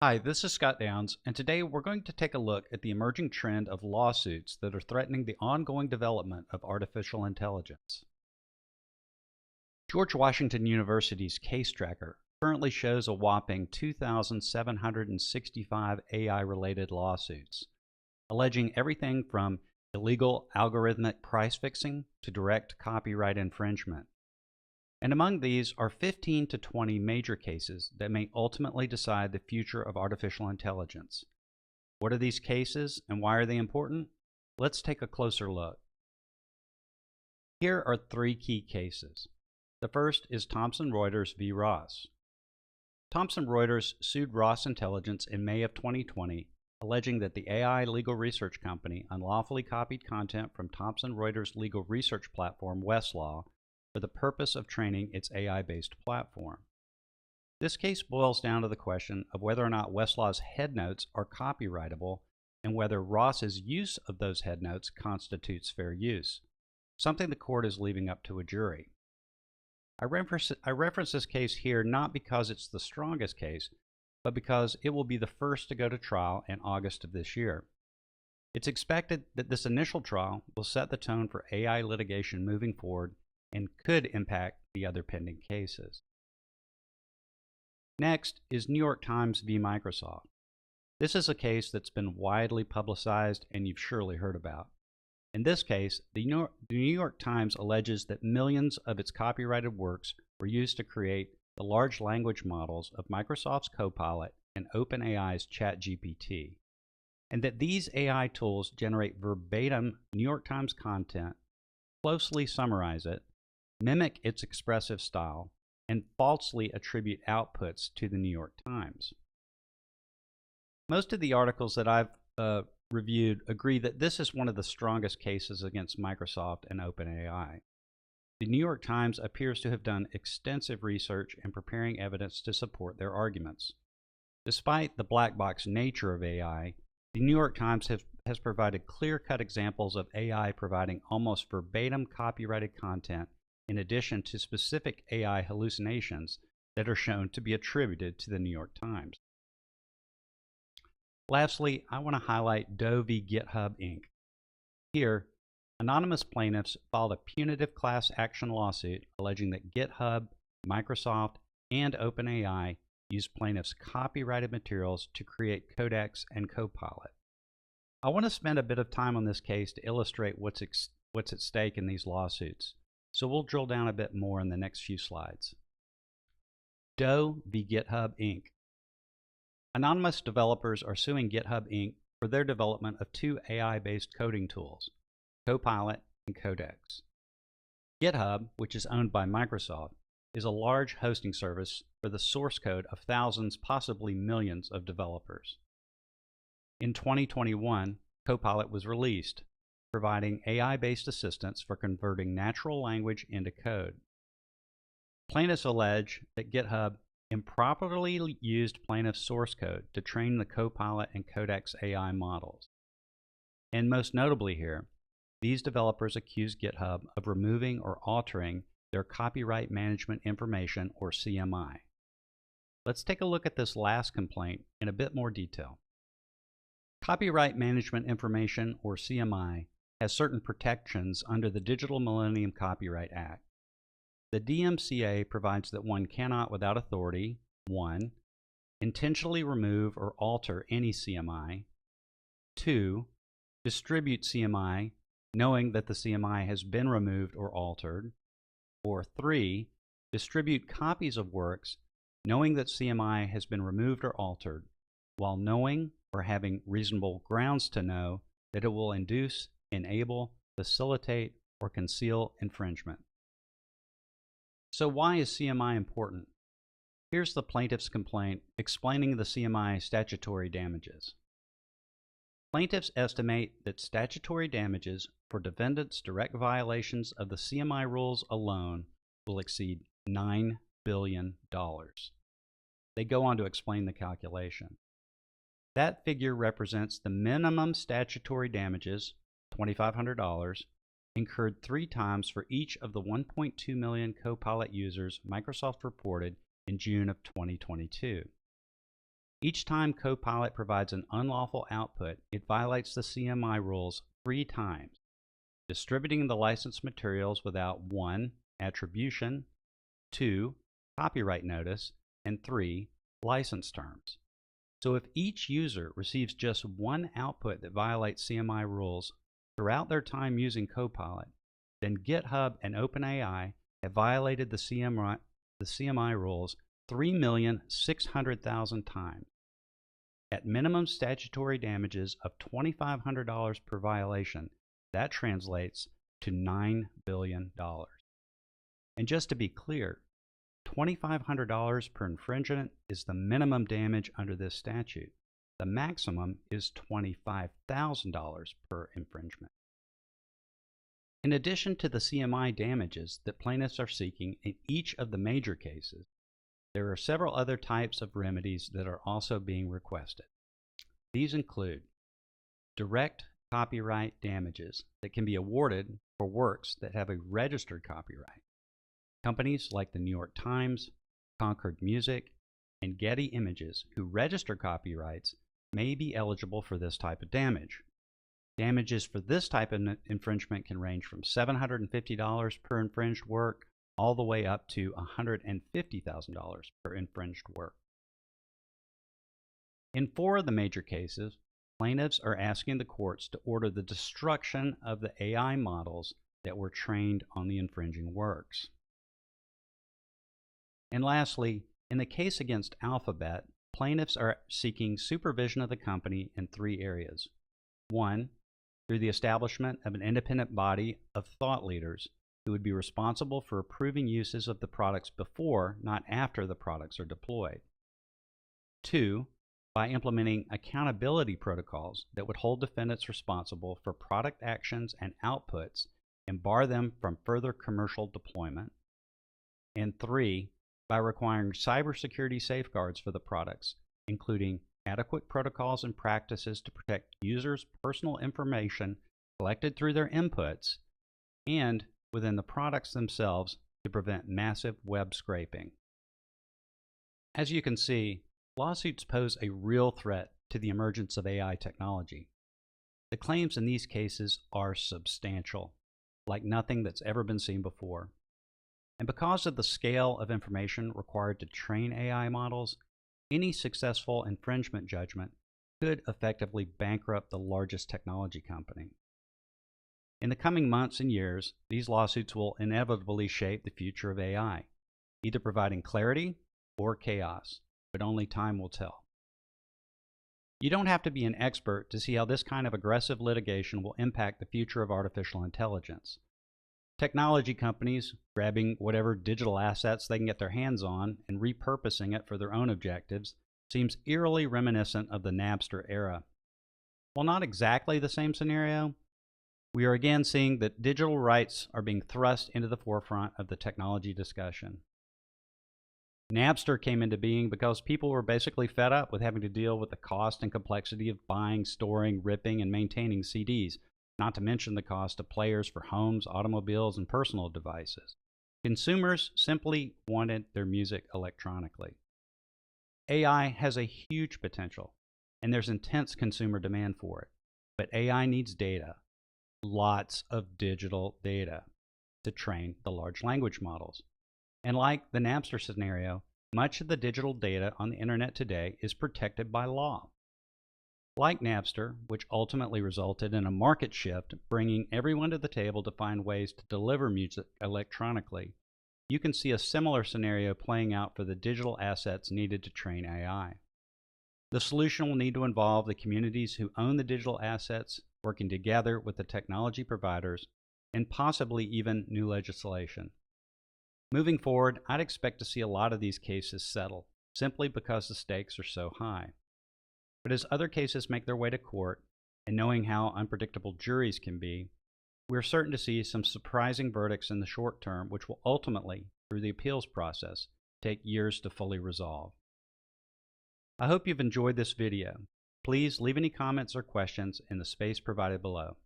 Hi, this is Scott Downs, and today we're going to take a look at the emerging trend of lawsuits that are threatening the ongoing development of artificial intelligence. George Washington University's Case Tracker currently shows a whopping 2,765 AI-related lawsuits, alleging everything from illegal algorithmic price fixing to direct copyright infringement. And among these are 15 to 20 major cases that may ultimately decide the future of artificial intelligence. What are these cases and why are they important? Let's take a closer look. Here are three key cases. The first is Thomson Reuters v. Ross. Thomson Reuters sued Ross Intelligence in May of 2020, alleging that the AI legal research company unlawfully copied content from Thomson Reuters' legal research platform Westlaw for the purpose of training its AI-based platform. This case boils down to the question of whether or not Westlaw's headnotes are copyrightable and whether Ross's use of those headnotes constitutes fair use, something the court is leaving up to a jury. I reference this case here not because it's the strongest case, but because it will be the first to go to trial in August of this year. It's expected that this initial trial will set the tone for AI litigation moving forward and could impact the other pending cases. Next is New York Times v. Microsoft. This is a case that's been widely publicized and you've surely heard about. In this case, the New York Times alleges that millions of its copyrighted works were used to create the large language models of Microsoft's Copilot and OpenAI's ChatGPT, and that these AI tools generate verbatim New York Times content, closely summarize it, mimic its expressive style, and falsely attribute outputs to the New York Times. Most of the articles that I've reviewed agree that this is one of the strongest cases against Microsoft and OpenAI. The New York Times appears to have done extensive research in preparing evidence to support their arguments. Despite the black box nature of AI, the New York Times has provided clear-cut examples of AI providing almost verbatim copyrighted content in addition to specific AI hallucinations that are shown to be attributed to the New York Times. Lastly, I want to highlight Doe v. GitHub Inc. Here, anonymous plaintiffs filed a punitive class action lawsuit alleging that GitHub, Microsoft, and OpenAI used plaintiffs' copyrighted materials to create Codex and Copilot. I want to spend a bit of time on this case to illustrate what's at stake in these lawsuits. So we'll drill down a bit more in the next few slides. Doe v. GitHub Inc. Anonymous developers are suing GitHub Inc. for their development of two AI-based coding tools, Copilot and Codex. GitHub, which is owned by Microsoft, is a large hosting service for the source code of thousands, possibly millions of developers. In 2021, Copilot was released, providing AI-based assistance for converting natural language into code. Plaintiffs allege that GitHub improperly used plaintiff's source code to train the Copilot and Codex AI models. And most notably here, these developers accuse GitHub of removing or altering their copyright management information, or CMI. Let's take a look at this last complaint in a bit more detail. Copyright management information, or CMI, has certain protections under the Digital Millennium Copyright Act. The DMCA provides that one cannot, without authority, 1. Intentionally remove or alter any CMI, 2. Distribute CMI knowing that the CMI has been removed or altered, or 3. Distribute copies of works knowing that CMI has been removed or altered, while knowing or having reasonable grounds to know that it will induce, enable, facilitate, or conceal infringement. So why is CMI important? Here's the plaintiff's complaint explaining the CMI statutory damages. Plaintiffs estimate that statutory damages for defendants' direct violations of the CMI rules alone will exceed $9 billion. They go on to explain the calculation. That figure represents the minimum statutory damages, $2,500, incurred 3 times for each of the 1.2 million Copilot users Microsoft reported in June of 2022. Each time Copilot provides an unlawful output, it violates the CMI rules 3 times, distributing the licensed materials without 1. Attribution, 2. Copyright notice, and 3. License terms. So if each user receives just one output that violates CMI rules throughout their time using Copilot, then GitHub and OpenAI have violated the CMI rules 3,600,000 times. At minimum statutory damages of $2,500 per violation, that translates to $9 billion. And just to be clear, $2,500 per infringement is the minimum damage under this statute. The maximum is $25,000 per infringement. In addition to the CMI damages that plaintiffs are seeking in each of the major cases, there are several other types of remedies that are also being requested. These include direct copyright damages that can be awarded for works that have a registered copyright. Companies like the New York Times, Concord Music, and Getty Images who register copyrights may be eligible for this type of damage. Damages for this type of infringement can range from $750 per infringed work all the way up to $150,000 per infringed work. In 4 of the major cases, plaintiffs are asking the courts to order the destruction of the AI models that were trained on the infringing works. And lastly, in the case against Alphabet, plaintiffs are seeking supervision of the company in 3 areas. 1, through the establishment of an independent body of thought leaders who would be responsible for approving uses of the products before, not after, the products are deployed. 2, by implementing accountability protocols that would hold defendants responsible for product actions and outputs and bar them from further commercial deployment. And 3, by requiring cybersecurity safeguards for the products, including adequate protocols and practices to protect users' personal information collected through their inputs and within the products themselves to prevent massive web scraping. As you can see, lawsuits pose a real threat to the emergence of AI technology. The claims in these cases are substantial, like nothing that's ever been seen before. And because of the scale of information required to train AI models, any successful infringement judgment could effectively bankrupt the largest technology company. In the coming months and years, these lawsuits will inevitably shape the future of AI, either providing clarity or chaos, but only time will tell. You don't have to be an expert to see how this kind of aggressive litigation will impact the future of artificial intelligence. Technology companies grabbing whatever digital assets they can get their hands on and repurposing it for their own objectives seems eerily reminiscent of the Napster era. While not exactly the same scenario, we are again seeing that digital rights are being thrust into the forefront of the technology discussion. Napster came into being because people were basically fed up with having to deal with the cost and complexity of buying, storing, ripping, and maintaining CDs, not to mention the cost of players for homes, automobiles, and personal devices. Consumers simply wanted their music electronically. AI has a huge potential, and there's intense consumer demand for it. But AI needs data, lots of digital data, to train the large language models. And like the Napster scenario, much of the digital data on the internet today is protected by law. Like Napster, which ultimately resulted in a market shift, bringing everyone to the table to find ways to deliver music electronically, you can see a similar scenario playing out for the digital assets needed to train AI. The solution will need to involve the communities who own the digital assets working together with the technology providers and possibly even new legislation. Moving forward, I'd expect to see a lot of these cases settle, simply because the stakes are so high. But as other cases make their way to court, and knowing how unpredictable juries can be, we are certain to see some surprising verdicts in the short term, which will ultimately, through the appeals process, take years to fully resolve. I hope you've enjoyed this video. Please leave any comments or questions in the space provided below.